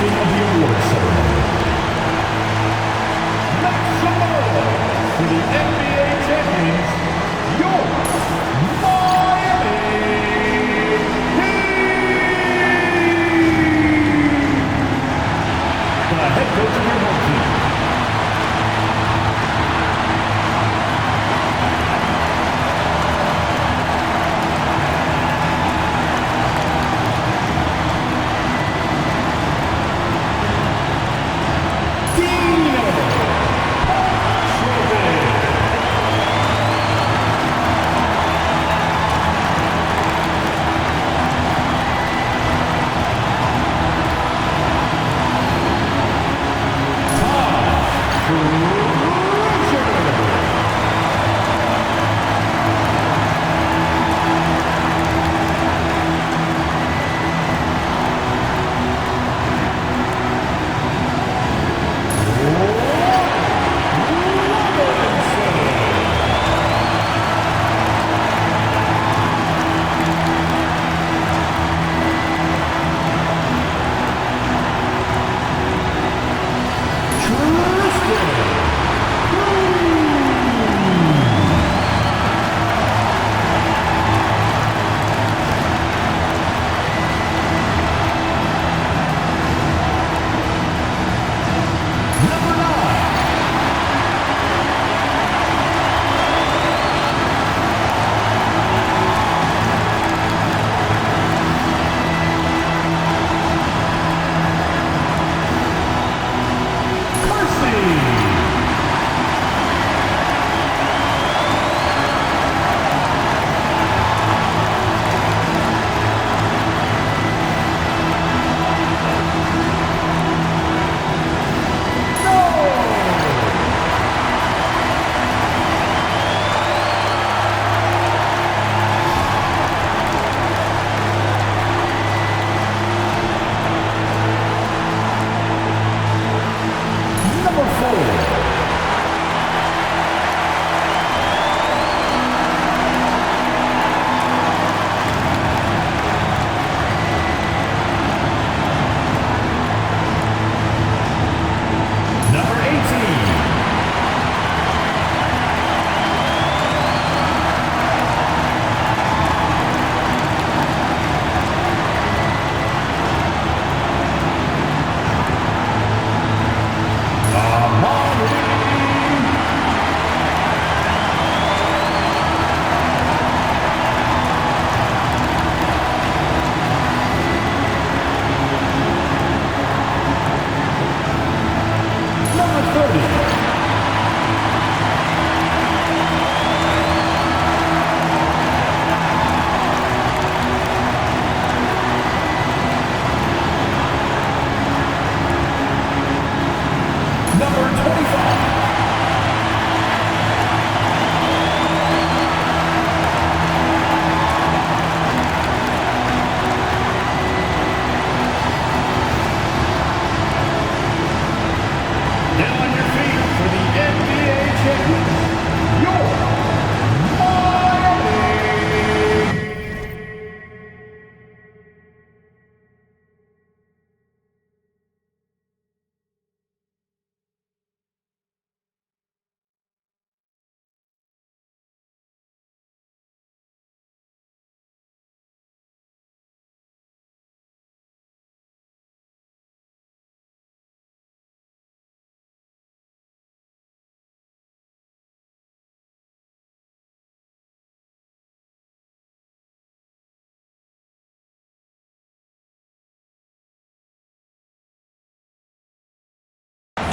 conclusion of the award ceremony. Make some noise for the NBA champions, your Miami Heat! The head coach of your home team.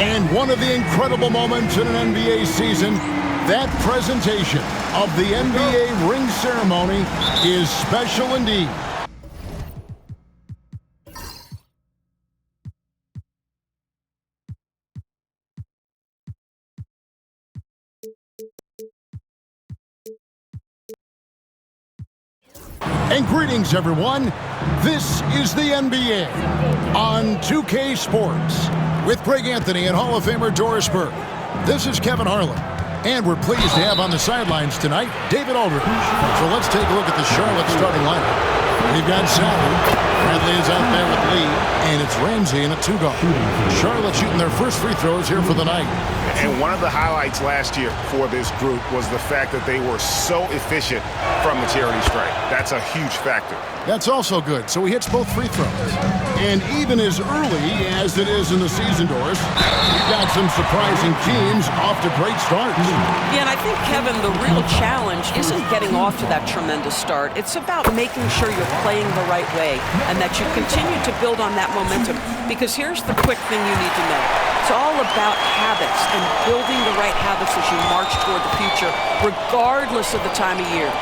And one of the incredible moments in an NBA season, that presentation of the NBA ring ceremony is special indeed. And greetings, everyone. This is the NBA on 2K Sports with Greg Anthony and Hall of Famer Doris Burke. This is Kevin Harlan, and we're pleased to have on the sidelines tonight David Aldridge. So let's take a look at the Charlotte starting lineup. We've got Sally. Bradley is out there with Lee, and it's Ramsey in a 2-guard. Charlotte shooting their first free throws here for the night. And one of the highlights last year for this group was the fact that they were so efficient from the charity stripe. That's a huge factor. That's also good, so he hits both free throws. And even as early as it is in the season, Doris, we've got some surprising teams off to great starts. Yeah, and I think, Kevin, the real challenge isn't getting off to that tremendous start. It's about making sure you're playing the right way and that you continue to build on that momentum. Because here's the quick thing you need to know. It's all about habits and building the right habits as you march toward the future, regardless of the time of year.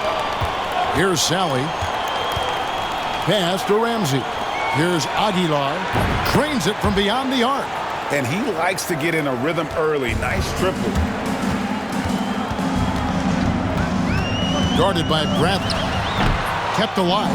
Here's Sally. Pass to Ramsey. Here's Aguilar. Drains it from beyond the arc. And he likes to get in a rhythm early. Nice triple. Guarded by Bradley. Kept alive.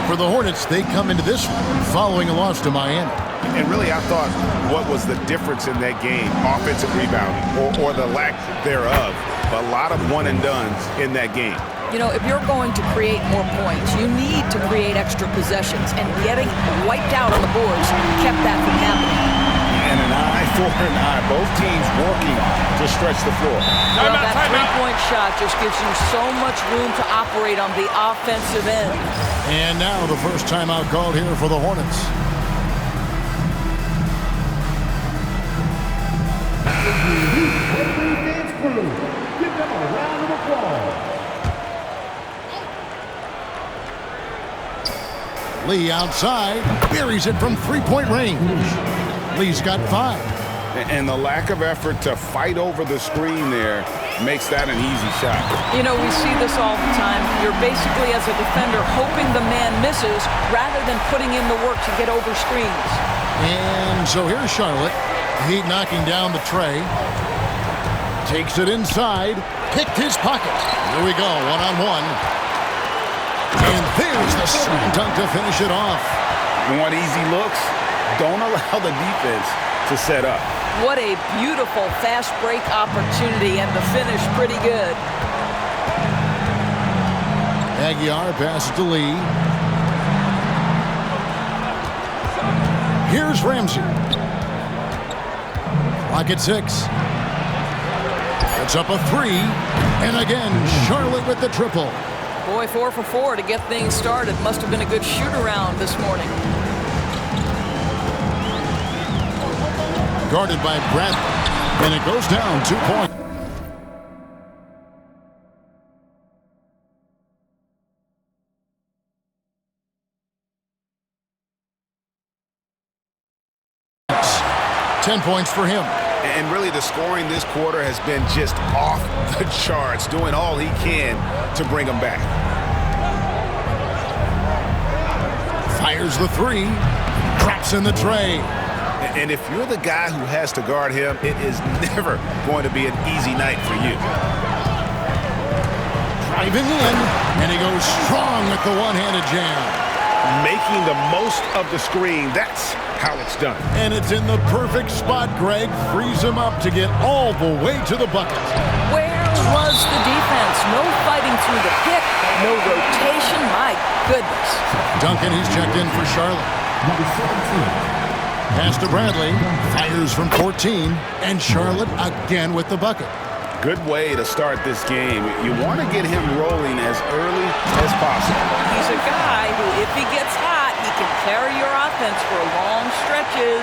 For the Hornets, they come into this one following a loss to Miami. And really, I thought what was the difference in that game, offensive rebounding, or the lack thereof. A lot of one-and-dones in that game. You know, if you're going to create more points, you need to create extra possessions. And getting wiped out on the boards kept that from happening. And an eye for an eye. Both teams working to stretch the floor. Well, that three-point shot just gives you so much room to operate on the offensive end. And now the first timeout called here for the Hornets. Dance crew. Give them a round of applause. Lee outside, buries it from three-point range. Lee's got 5. And the lack of effort to fight over the screen there makes that an easy shot. You know, we see this all the time. You're basically, as a defender, hoping the man misses rather than putting in the work to get over screens. And so here's Charlotte. Heat knocking down the tray. Takes it inside. Picked his pocket. Here we go, one-on-one. And there's the slam dunk to finish it off. Want easy looks? Don't allow the defense to set up. What a beautiful fast break opportunity, and the finish pretty good. Aguilar passes to Lee. Here's Ramsey. Clock at 6. It's up a 3. And again, Charlotte with the triple. Boy, 4 for 4 to get things started. Must have been a good shoot-around this morning. Guarded by Bradley. And it goes down 2 points. Ten points for him. And really, the scoring this quarter has been just off the charts, doing all he can to bring them back. Fires the 3. Drops in the tray. And if you're the guy who has to guard him, it is never going to be an easy night for you. Driving in, and he goes strong with the one-handed jam. Making the most of the screen, that's how it's done. And it's in the perfect spot, Greg. Frees him up to get all the way to the bucket. Where was the defense? No fighting through the pick, no rotation. My goodness. Duncan, he's checked in for Charlotte. Number 17. Pass to Bradley. Fires from 14. And Charlotte again with the bucket. Good way to start this game. You want to get him rolling as early as possible. He's a guy who, if he gets hot, he can carry your offense for long stretches.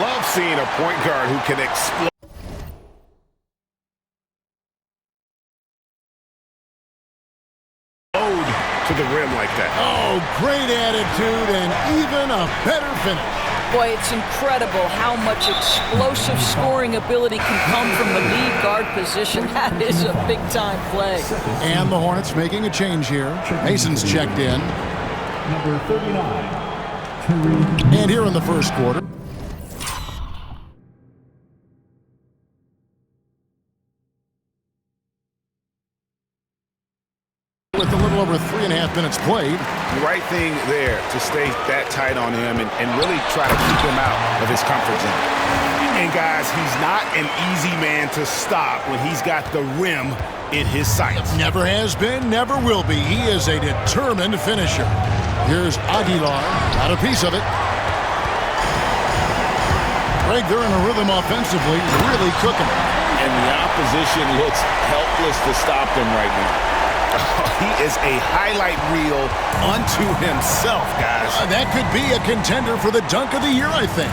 Love seeing a point guard who can explode to the rim like that. Oh, great attitude and even a better finish. Boy, it's incredible how much explosive scoring ability can come from the lead guard position. That is a big-time play. And the Hornets making a change here. Mason's checked in. Number 39. And here in the first quarter. With a little over 3.5 minutes played. The right thing there to stay that tight on him and really try to keep him out of his comfort zone. And guys, he's not an easy man to stop when he's got the rim in his sights. Never has been, never will be. He is a determined finisher. Here's Aguilar. Got a piece of it. Greg, they're in a rhythm offensively, really cooking. And the opposition looks helpless to stop them right now. He is a highlight reel unto himself, guys. That could be a contender for the dunk of the year, I think.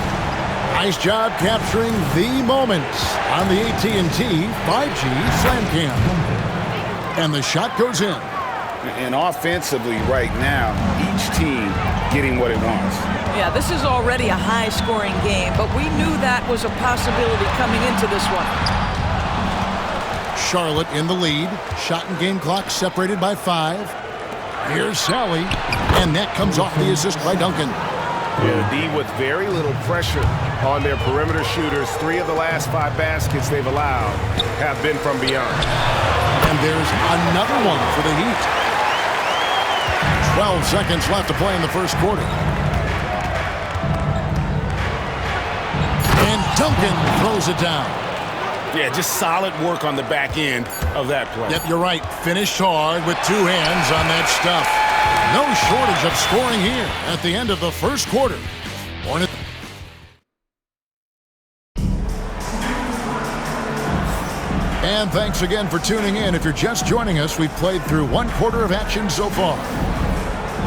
Nice job capturing the moments on the AT&T 5G Slam Cam. And the shot goes in. And offensively right now, each team getting what it wants. Yeah, this is already a high-scoring game, but we knew that was a possibility coming into this one. Charlotte in the lead. Shot and game clock separated by 5. Here's Sally, and that comes off the assist by Duncan. Yeah, the D with very little pressure on their perimeter shooters. 3 of the last 5 baskets they've allowed have been from beyond. And there's another one for the Heat. 12 seconds left to play in the first quarter. And Duncan throws it down. Yeah, just solid work on the back end of that play. Yep, you're right. Finished hard with 2 hands on that stuff. No shortage of scoring here at the end of the first quarter. Hornets. And thanks again for tuning in. If you're just joining us, we've played through 1 quarter of action so far.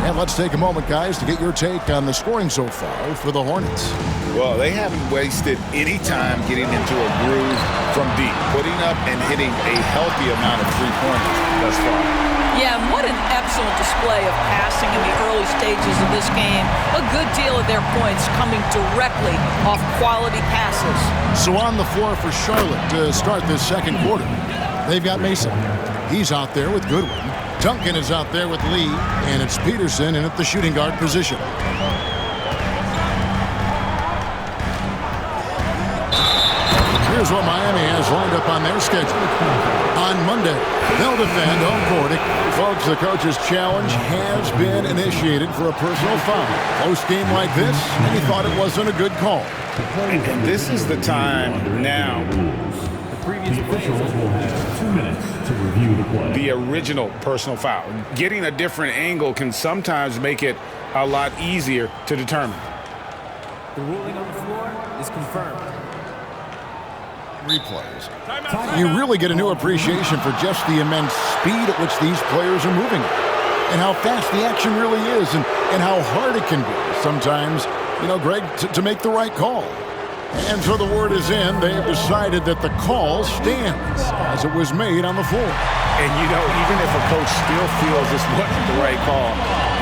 And let's take a moment, guys, to get your take on the scoring so far for the Hornets. Well, they haven't wasted any time getting into a groove from deep, putting up and hitting a healthy amount of three-pointers thus far. Yeah, and what an excellent display of passing in the early stages of this game. A good deal of their points coming directly off quality passes. So on the floor for Charlotte to start this second quarter, they've got Mason. He's out there with Goodwin. Duncan is out there with Lee, and it's Peterson in at the shooting guard position. Here's what Miami has lined up on their schedule. On Monday, they'll defend home court. Folks, the coach's challenge has been initiated for a personal foul. Close game like this, and he thought it wasn't a good call. And this is the time now. The officials will have 2 minutes to review the play. The original personal foul. Getting a different angle can sometimes make it a lot easier to determine. The ruling on the floor is confirmed. Replays. You really get a new appreciation for just the immense speed at which these players are moving and how fast the action really is and how hard it can be sometimes, you know, Greg, to make the right call. And so the word is in. They have decided that the call stands as it was made on the floor. And, you know, even if a coach still feels this wasn't the right call,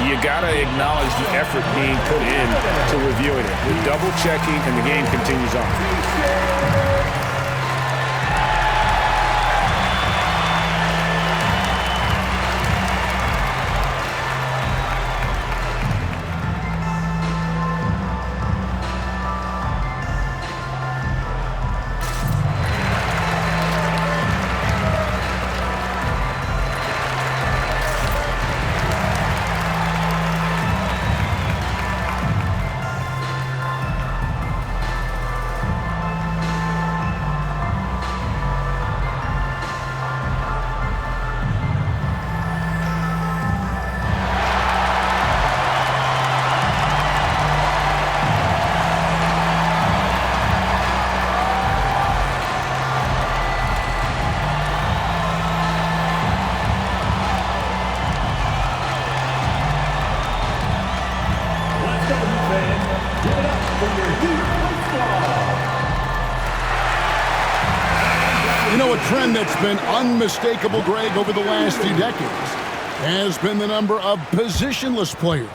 you got to acknowledge the effort being put in to reviewing it. The double-checking, and the game continues on. You know, a trend that's been unmistakable, Greg, over the last few decades has been the number of positionless players.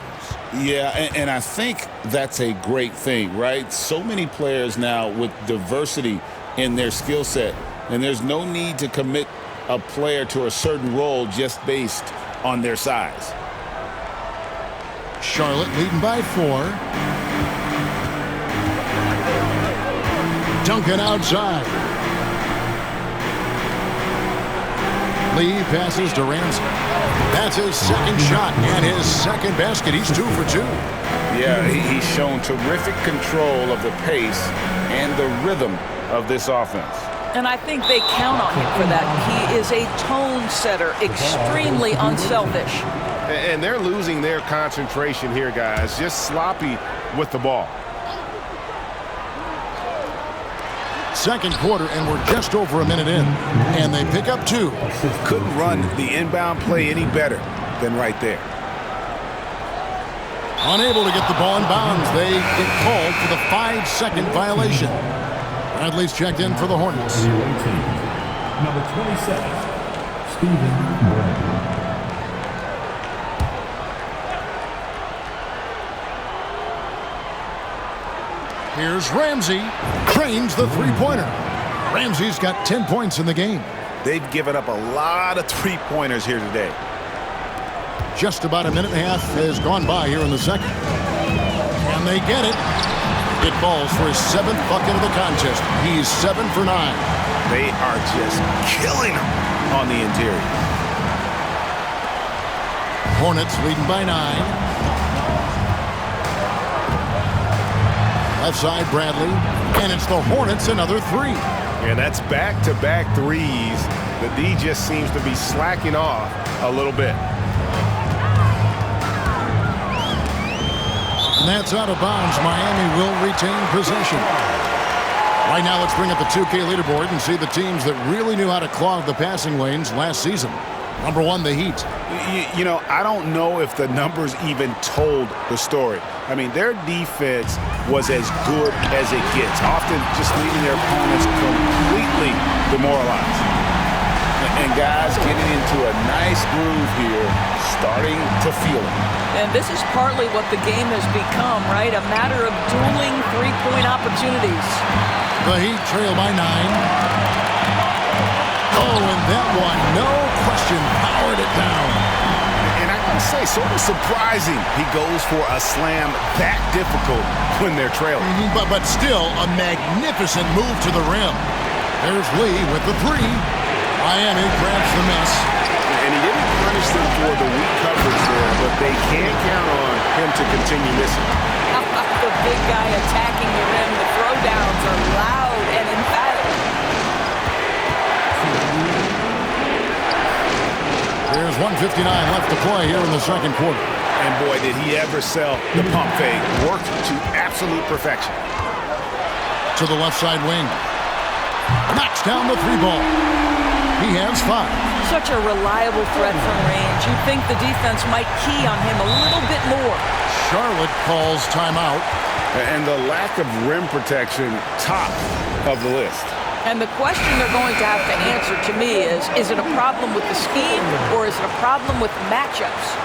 Yeah, and I think that's a great thing, right? So many players now with diversity in their skill set, and there's no need to commit a player to a certain role just based on their size. Charlotte leading by 4. Duncan outside. Lee passes to Ramsey. That's his second shot and his second basket. He's 2 for 2. Yeah, he's shown terrific control of the pace and the rhythm of this offense. And I think they count on him for that. He is a tone setter, extremely unselfish. And they're losing their concentration here, guys. Just sloppy with the ball. Second quarter, and we're just over a minute in. And they pick up 2. Couldn't run the inbound play any better than right there. Unable to get the ball in bounds. They get called for the 5-second violation. Bradley's checked in for the Hornets. The away team. Number 27, Stephen Bradley. Here's Ramsey. Cranes the three-pointer. Ramsey's got 10 points in the game. They've given up a lot of three-pointers here today. Just about a minute and a half has gone by here in the second. And they get it. It falls for his 7th bucket of the contest. He's 7 for 9. They are just killing him on the interior. Hornets leading by 9. Left side, Bradley. And it's the Hornets another 3. And that's back-to-back threes. The D just seems to be slacking off a little bit. And that's out of bounds. Miami will retain possession. Right now, let's bring up the 2K leaderboard and see the teams that really knew how to clog the passing lanes last season. Number 1, the Heat. You know, I don't know if the numbers even told the story. I mean, their defense was as good as it gets, often just leaving their opponents completely demoralized. And guys getting into a nice groove here, starting to feel it. And this is partly what the game has become, right? A matter of dueling three-point opportunities. The Heat trail by 9. Oh, and that one, no question, powered it down. And I gotta say, sort of surprising he goes for a slam that difficult when they're trailing. But still, a magnificent move to the rim. There's Lee with the 3. Miami grabs the miss. And he didn't punish them for the weak coverage there, but they can't count on him to continue missing. The big guy attacking the rim. The throwdowns are loud and emphatic. There's 1:59 left to play here in the second quarter. And boy, did he ever sell the pump fake. Worked to absolute perfection. To the left side wing. Knocks down the 3 ball. He has 5. Such a reliable threat from range. You'd think the defense might key on him a little bit more. Charlotte calls timeout. And the lack of rim protection, top of the list. And the question they're going to have to answer to me is it a problem with the scheme or is it a problem with matchups?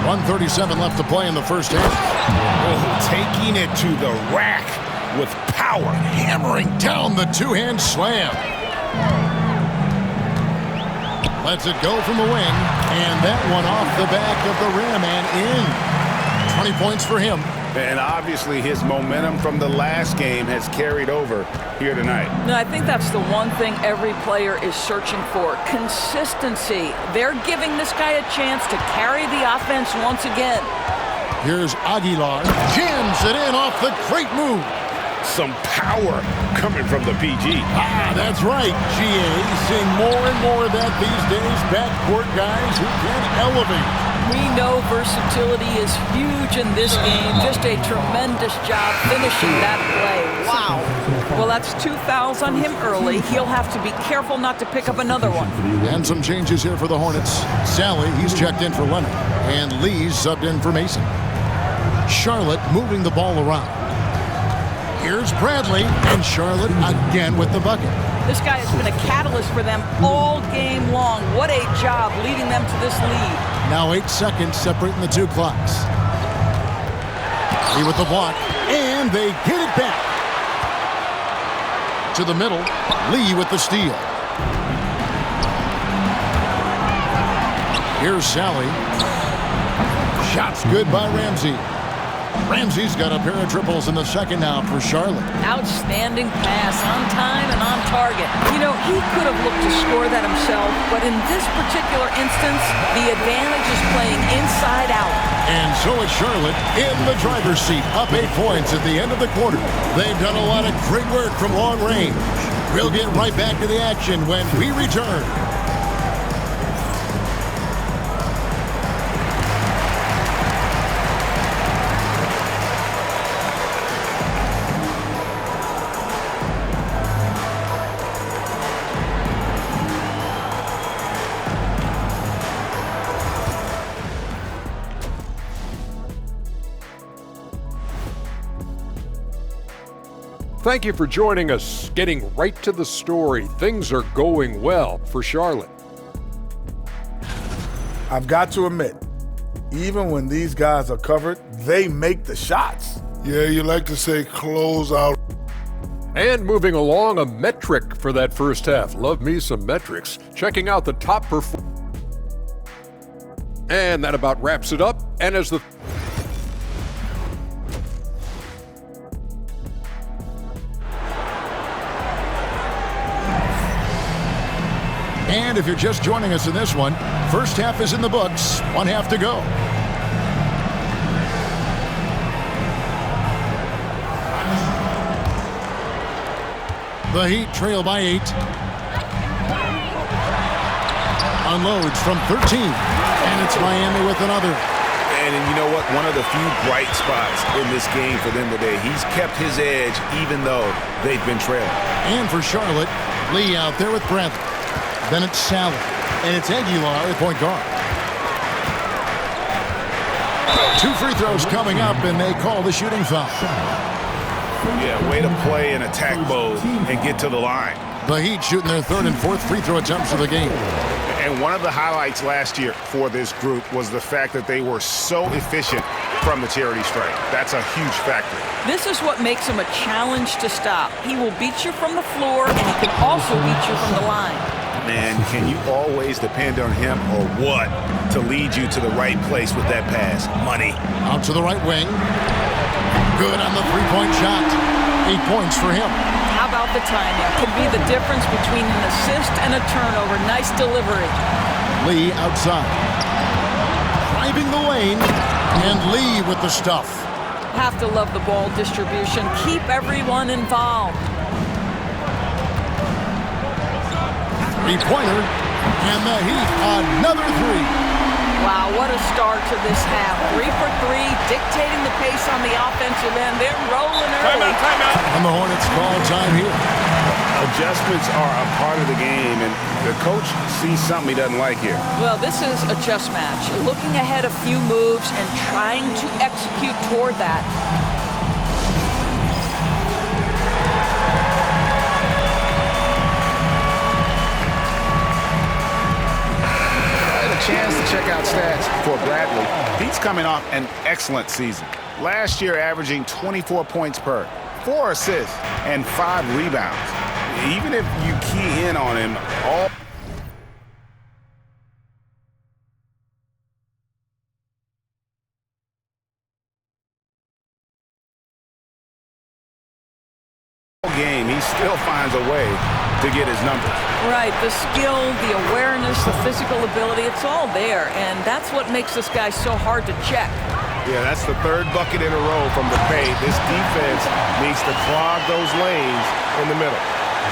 1:37 left to play in the first half. Oh, taking it to the rack with power. Hammering down the 2-hand slam. Lets it go from the wing. And that one off the back of the rim and in. 20 points for him. And obviously his momentum from the last game has carried over here tonight. No, I think that's the one thing every player is searching for. Consistency. They're giving this guy a chance to carry the offense once again. Here's Aguilar. Jams it in off the great move. Some power coming from the PG. That's right, GA. Seeing more and more of that these days. Backcourt guys who can elevate. We know versatility is huge in this game. Just a tremendous job finishing that play. Wow. Well, that's 2 fouls on him early. He'll have to be careful not to pick up another one. And some changes here for the Hornets. Sally, he's checked in for Leonard. And Lee's subbed in for Mason. Charlotte moving the ball around. Here's Bradley, and Charlotte again with the bucket. This guy has been a catalyst for them all game long. What a job leading them to this lead. Now 8 seconds separating the 2 clocks. Lee with the block, and they get it back. To the middle, Lee with the steal. Here's Sally. Shots good by Ramsey. Ramsey's got a pair of triples in the second now for Charlotte. Outstanding pass, on time and on target. You know, he could have looked to score that himself, but in this particular instance, the advantage is playing inside out. And so is Charlotte in the driver's seat, up 8 points at the end of the quarter. They've done a lot of great work from long range. We'll get right back to the action when we return. Thank you for joining us. Getting right to the story, things are going well for Charlotte. I've got to admit, even when these guys are covered, they make the shots. Yeah, you like to say close out. And moving along, a metric for that first half. Love me some metrics. Checking out the top performers. And that about wraps it up. And as the And if you're just joining us in this one, first half is in the books, 1 half to go. The Heat trail by 8. Unloads from 13. And it's Miami with another. And you know what? One of the few bright spots in this game for them today. He's kept his edge even though they've been trailing. And for Charlotte, Lee out there with Bradley. Then it's Sally. And it's Aguilar at point guard. 2 free throws coming up, and they call the shooting foul. Yeah, way to play in attack mode and get to the line. The Heat shooting their 3rd and 4th free throw attempts of the game. And one of the highlights last year for this group was the fact that they were so efficient from the charity stripe. That's a huge factor. This is what makes him a challenge to stop. He will beat you from the floor, and he can also beat you from the line. Man, can you always depend on him or what to lead you to the right place with that pass? Money. Out to the right wing. Good on the three-point shot. 8 points for him. How about the timing? Could be the difference between an assist and a turnover. Nice delivery. Lee outside. Driving the lane. And Lee with the stuff. Have to love the ball distribution. Keep everyone involved. Three-pointer, and the Heat, another 3. Wow, what a start to this half. 3 for 3, dictating the pace on the offensive end. They're rolling early. Timeout. And the Hornets call time here. Adjustments are a part of the game, and the coach sees something he doesn't like here. Well, this is a chess match. Looking ahead a few moves and trying to execute toward that. Chance to check out stats for Bradley. He's coming off an excellent season. Last year averaging 24 points per, 4 assists, and 5 rebounds. Even if you key in on him, all game, he still finds a way to get his numbers. Right, the skill, the awareness, the physical ability, it's all there, and that's what makes this guy so hard to check. Yeah, that's the 3rd bucket in a row from the paint. This defense needs to clog those lanes in the middle.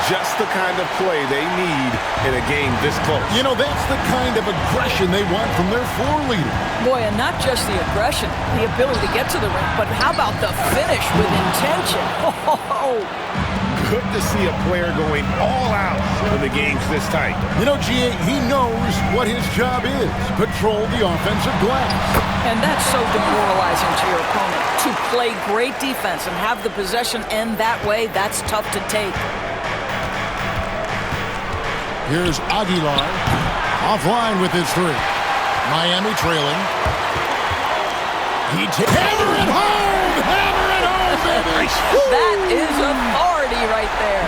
Just the kind of play they need in a game this close. You know, that's the kind of aggression they want from their floor leader. Boy, and not just the aggression, the ability to get to the rim, but how about the finish with intention? Oh, good to see a player going all out when the game's this tight. You know, G.A., he knows what his job is. Control the offensive glass. And that's so demoralizing to your opponent. To play great defense and have the possession end that way, that's tough to take. Here's Aguilar. Offline with his 3. Miami trailing. Hammer it home! Hammer it home, baby! That is authority right there.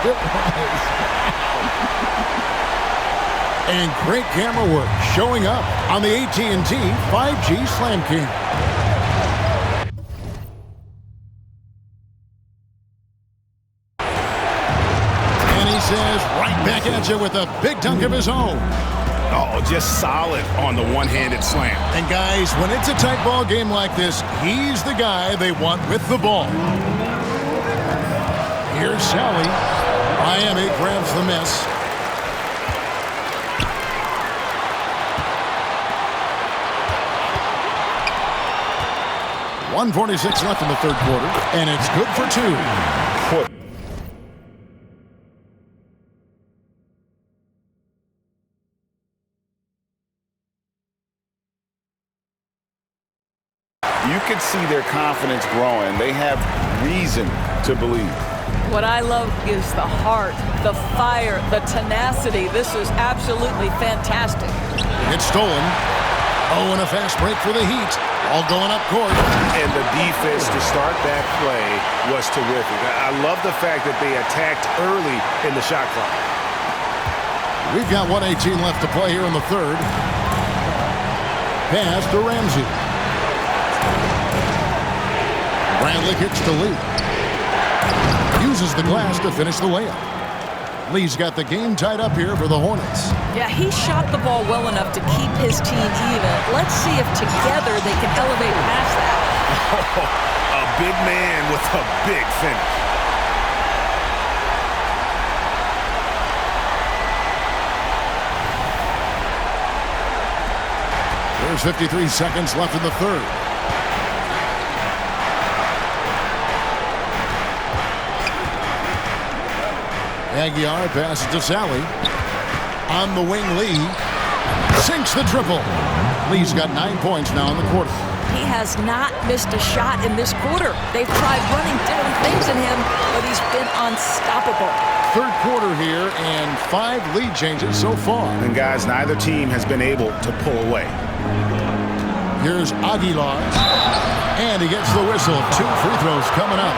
And great camera work showing up on the AT&T 5G Slam King. is right back at you with a big dunk of his own. Oh, just solid on the one-handed slam. And guys, when it's a tight ball game like this, he's the guy they want with the ball. Here's Sally. Miami grabs the miss. .146 left in the third quarter, and it's good for two. You can see their confidence growing. They have reason to believe. What I love is the heart, the fire, the tenacity. This is absolutely fantastic. It's stolen. Oh, and a fast break for the Heat. All going up court. And the defense to start that play was terrific. I love the fact that they attacked early in the shot clock. We've got 1:18 left to play here in the third. Pass to Ramsey. Bradley kicks to Lee. Uses the glass to finish the layup. Lee's got the game tied up here for the Hornets. Yeah, he shot the ball well enough to keep his team even. Let's see if together they can elevate past that. Oh, a big man with a big finish. There's 53 seconds left in the third. Aguiar passes to Sally. On the wing, Lee sinks the triple. Lee's got 9 points now in the quarter. He has not missed a shot in this quarter. They've tried running different things in him, but he's been unstoppable. Third quarter here and 5 lead changes so far. And guys, neither team has been able to pull away. Here's Aguilar. And he gets the whistle. 2 free throws coming up.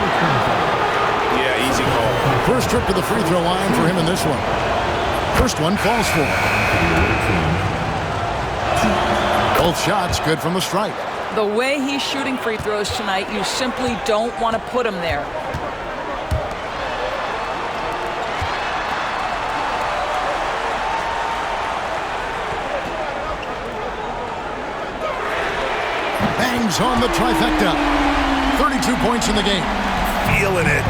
Yeah, easy call. First trip to the free throw line for him in this one. First one falls for him. Both shots good from the stripe. The way he's shooting free throws tonight, you simply don't want to put him there. Bangs on the trifecta. 32 points in the game. Feeling it.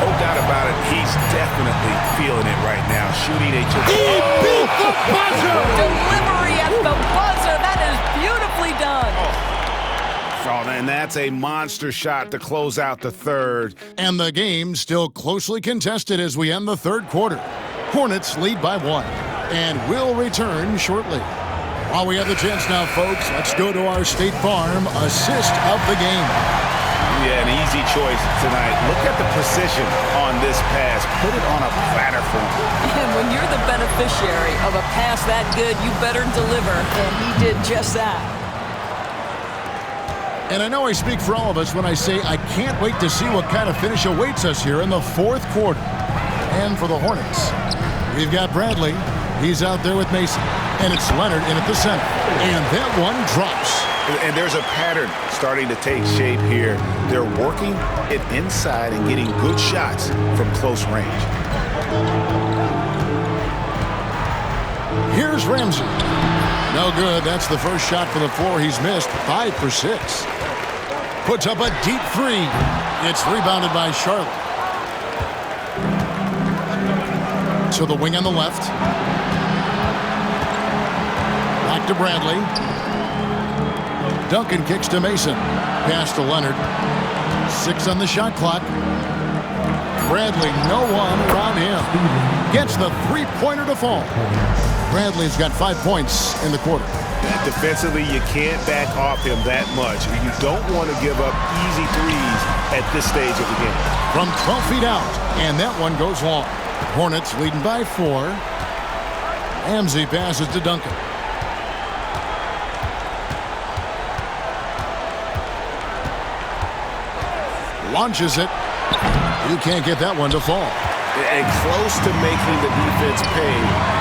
No doubt about it. He's definitely feeling it right now. Shooting a... He beat the buzzer! Delivery at the buzzer. That is beautifully done. Oh, and that's a monster shot to close out the third. And the game still closely contested as we end the third quarter. Hornets lead by 1. And will return shortly. While we have the chance now, folks, let's go to our State Farm assist of the game. Yeah, an easy choice tonight. Look at the precision on this pass. Put it on a platter for him. And when you're the beneficiary of a pass that good, you better deliver. And he did just that. And I know I speak for all of us when I say I can't wait to see what kind of finish awaits us here in the fourth quarter. And for the Hornets, we've got Bradley. He's out there with Mason. And it's Leonard in at the center. And that one drops. And there's a pattern starting to take shape here. They're working it inside and getting good shots from close range. Here's Ramsey. No good. That's the first shot for the 4 he's missed. 5 for 6. Puts up a deep 3. It's rebounded by Charlotte. So the wing on the left. Back to Bradley. Duncan kicks to Mason. Pass to Leonard. 6 on the shot clock. Bradley, no one around him. Gets the three-pointer to fall. Bradley's got 5 points in the quarter. Defensively, you can't back off him that much. You don't want to give up easy threes at this stage of the game. From 12 feet out, and that one goes long. Hornets leading by 4. Ramsey passes to Duncan. Launches it. You can't get that one to fall. And close to making the defense pay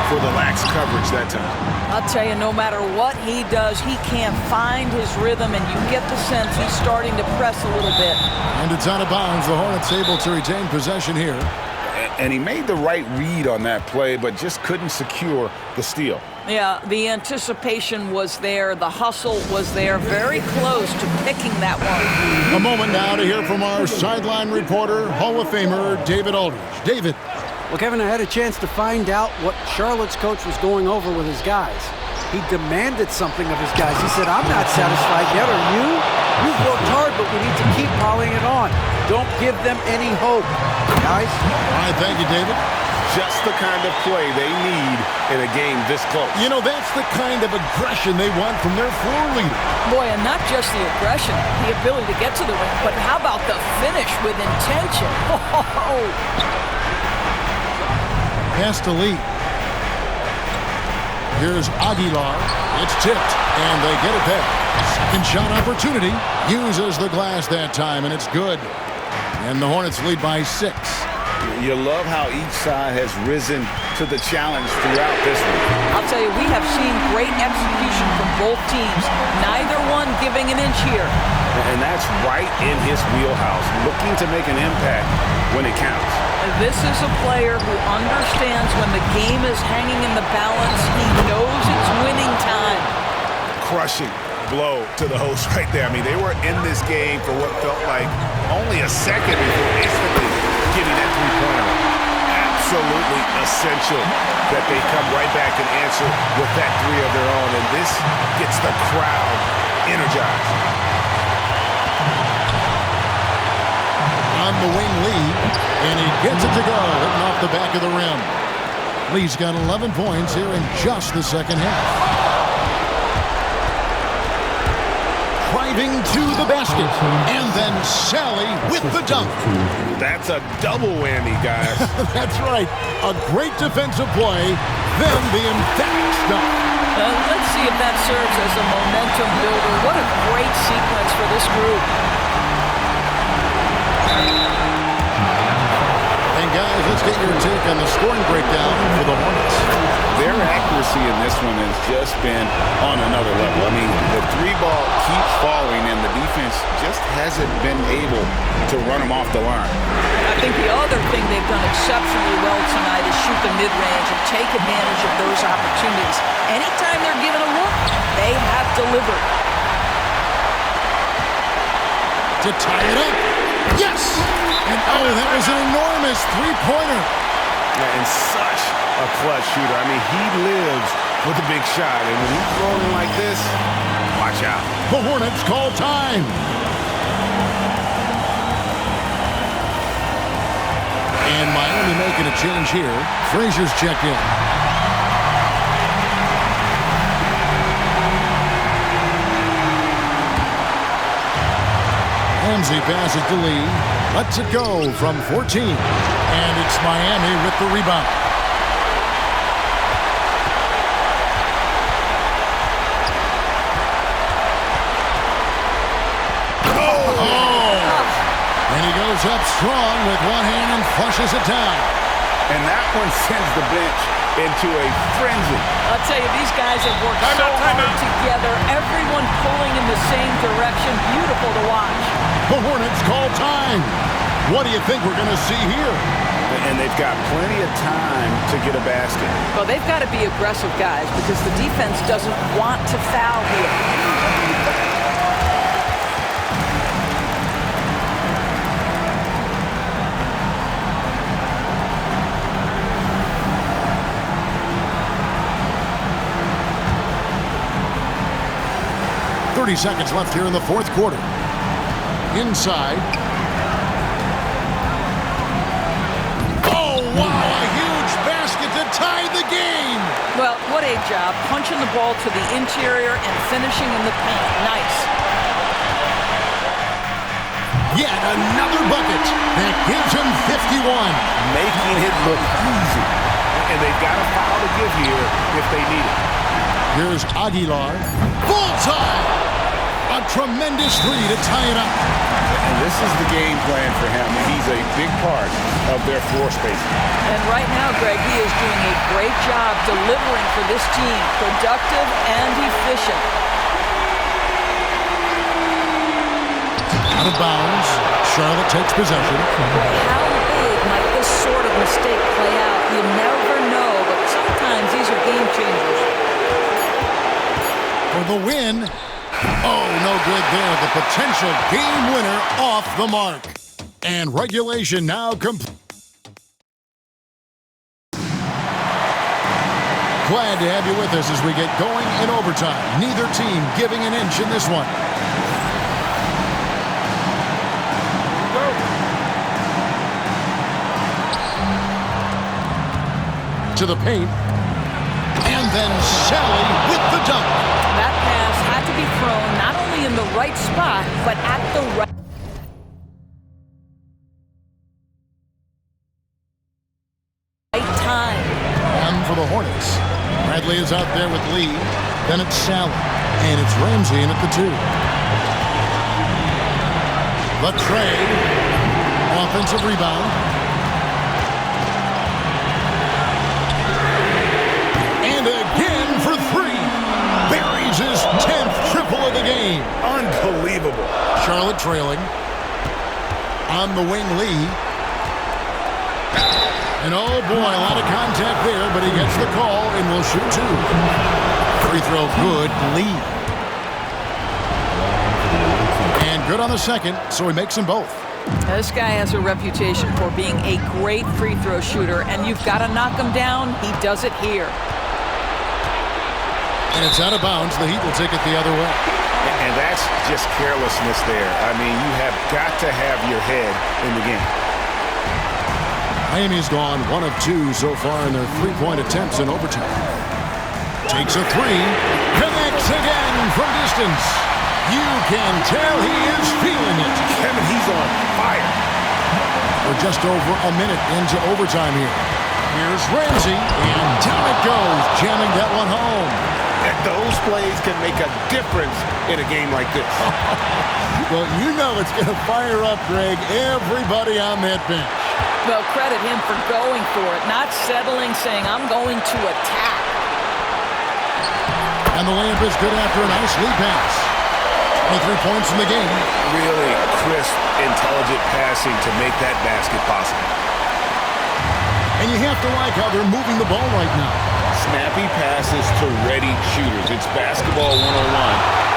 for the lax coverage that time. I'll tell you, no matter what he does, he can't find his rhythm, and you get the sense he's starting to press a little bit. And it's out of bounds. The Hornets able to retain possession here. And he made the right read on that play, but just couldn't secure the steal. Yeah, the anticipation was there. The hustle was there. Very close to picking that one. A moment now to hear from our sideline reporter, Hall of Famer David Aldridge. David. Well, Kevin, I had a chance to find out what Charlotte's coach was going over with his guys. He demanded something of his guys. He said, I'm not satisfied yet, are you? You've worked hard, but we need to keep piling it on. Don't give them any hope, guys. All right, thank you, David. Just the kind of play they need in a game this close. You know, that's the kind of aggression they want from their floor leader. Boy, and not just the aggression, the ability to get to the ring, but how about the finish with intention? Oh. Pass to Lee. Here's Aguilar. It's tipped, and they get it there. Second shot opportunity. Uses the glass that time, and it's good. And the Hornets lead by 6. You love how each side has risen to the challenge throughout this one. I'll tell you, we have seen great execution from both teams. Neither one giving an inch here. And that's right in his wheelhouse, looking to make an impact when it counts. This is a player who understands when the game is hanging in the balance. He knows it's winning time. Crushing blow to the host right there. I mean, they were in this game for what felt like only a second before instantly getting that three-pointer. Absolutely essential that they come right back and answer with that three of their own, and this gets the crowd energized. On the wing, Lee, and he gets it to go, hitting off the back of the rim. Lee's got 11 points here in just the second half. Driving to the basket, and then Sally with the dunk. That's a double whammy, guys. That's right. A great defensive play, then the emphatic dunk. Let's see if that serves as a momentum builder. What a great sequence for this group. And guys, let's get your take on the scoring breakdown for the Hornets. Their accuracy in this one has just been on another level. I mean, the three ball keeps falling, and the defense just hasn't been able to run them off the line. I think the other thing they've done exceptionally well tonight is shoot the mid-range and take advantage of those opportunities. Anytime they're given a look, they have delivered. To tie it up. Yes! And oh, that was an enormous three-pointer. Yeah, and such a clutch shooter. I mean, he lives with a big shot, and when he's rolling like this, watch out. The Hornets call time. And Miami making a change here. Frazier's checked in. Ramsey passes to Lee. Lets it go from 14. And it's Miami with the rebound. And he goes up strong with one hand and flushes it down. And that one sends the bench into a frenzy. I'll tell you, these guys have worked so hard together. Everyone pulling in the same direction. Beautiful to watch. The Hornets call time. What do you think we're going to see here? And they've got plenty of time to get a basket. Well, they've got to be aggressive, guys, because the defense doesn't want to foul here. 30 seconds left here in the fourth quarter. Inside. Oh, wow! A huge basket to tie the game! Well, what a job. Punching the ball to the interior and finishing in the paint. Nice. Yet another bucket that gives him 51. Making it look easy. And they've got a foul to give here if they need it. Here's Aguilar. Bullseye! A tremendous three to tie it up. And this is the game plan for him. He's a big part of their floor spacing. And right now, Greg, he is doing a great job delivering for this team. Productive and efficient. Out of bounds. Charlotte takes possession. How big might this sort of of mistake play out. You never know, but sometimes these are game changers. For the win. Oh, no good there. The potential game winner off the mark. And regulation now complete. Glad to have you with us as we get going in overtime. Neither team giving an inch in this one. To the paint. And then Sally with the dunk. That pass had to be thrown not only in the right spot, but at the right time. One for the Hornets. Bradley is out there with Lee. Then it's Sally. And it's Ramsey in at the 2. The trade. Offensive rebound. And again for 3. Buries his 10th triple of the game. Unbelievable. Charlotte trailing. On the wing, Lee. And oh boy, a lot of contact there, but he gets the call and will shoot 2. Free throw good, Lee. And good on the second, so he makes them both. Now, this guy has a reputation for being a great free throw shooter, and you've got to knock him down. He does it here. And it's out of bounds. The Heat will take it the other way. And that's just carelessness there. I mean, you have got to have your head in the game. Miami's gone 1 of 2 so far in their 3-point attempts in overtime. Takes a 3. Connects again from distance. You can tell he is feeling it. Kevin, he's on fire. We're just over a minute into overtime here. Here's Ramsey, and down it goes, jamming that one home. And those plays can make a difference in a game like this. Well, you know it's going to fire up, Greg, everybody on that bench. Well, credit him for going for it, not settling, saying, I'm going to attack. And the layup is good after a nice lead pass. 23 points in the game. Really crisp, intelligent passing to make that basket possible. And you have to like how they're moving the ball right now. Snappy passes to ready shooters. It's basketball 101,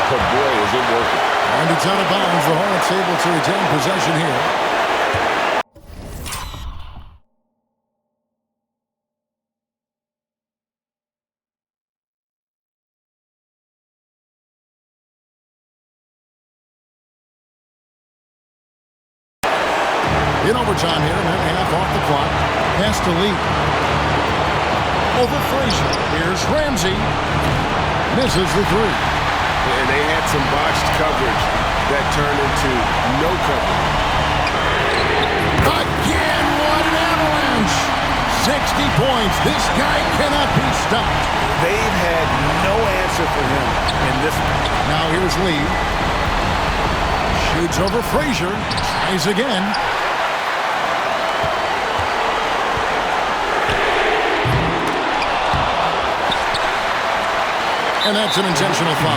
but boy, is it working. And it's out of bounds. The Hornets able to retain possession here. In overtime here, and then half off the clock. Pass to Lee. Over Frazier. Here's Ramsey. Misses the 3. And they had some botched coverage that turned into no coverage. Again, what an avalanche. 60 points. This guy cannot be stopped. They've had no answer for him in this one. Now here's Lee. Shoots over Frazier. Tries again. And that's an intentional foul.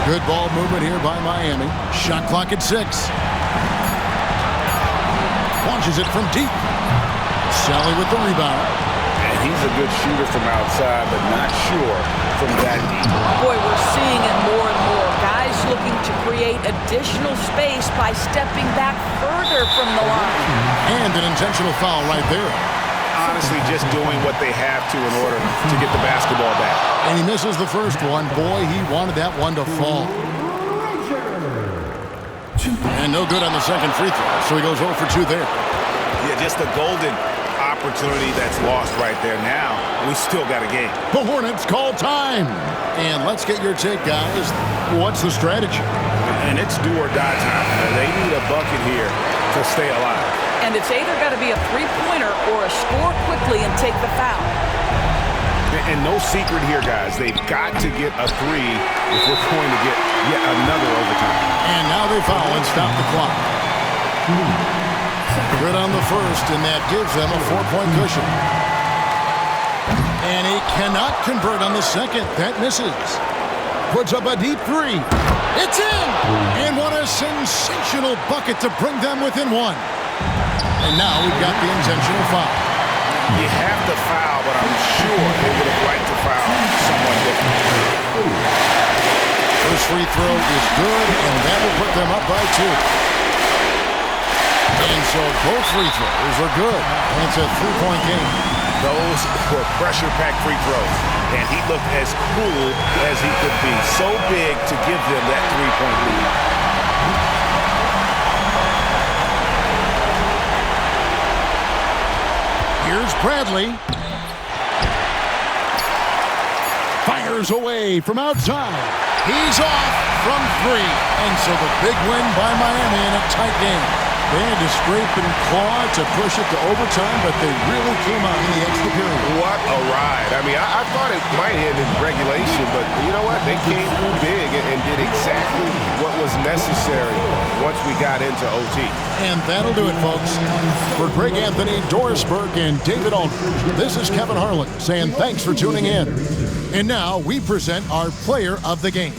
Good ball movement here by Miami. Shot clock at 6. Launches it from deep. Sally with the rebound. And he's a good shooter from outside, but not sure from that deep. Boy, we're seeing it more and more. Guys looking to create additional space by stepping back further from the line. And an intentional foul right there. Honestly, just doing what they have to in order to get the basketball back. And he misses the first one. Boy, he wanted that one to fall. And no good on the second free throw, so he goes 0 for 2 there. Yeah, just a golden opportunity that's lost right there. Now, we still got a game. The Hornets call time. And let's get your take, guys. What's the strategy? And it's do or die time. They need a bucket here to stay alive. And it's either got to be a three-pointer or a score quickly and take the foul. And no secret here, guys. They've got to get a 3 if we're going to get yet another overtime. And now they foul and stop the clock. Good on the first, and that gives them a 4-point cushion. And he cannot convert on the second. That misses. Puts up a deep three. It's in! And what a sensational bucket to bring them within one. And now we've got the intentional foul. You have to foul, but I'm sure they would have liked to foul someone different. First free throw is good, and that will put them up by 2. And so both free throws are good. And it's a 3-point game. Those were pressure-packed free throws, and he looked as cool as he could be. So big to give them that 3-point lead. Here's Bradley. Fires away from outside. He's off from 3. And so the big win by Miami in a tight game. They had to scrape and claw to push it to overtime, but they really came out in the extra period. What a ride. I mean, I thought it might end in regulation, but you know what? They came through big and did exactly what was necessary once we got into OT. And that'll do it, folks. For Greg Anthony, Doris Burke, and David Aldridge, this is Kevin Harlan saying thanks for tuning in. And now we present our player of the game.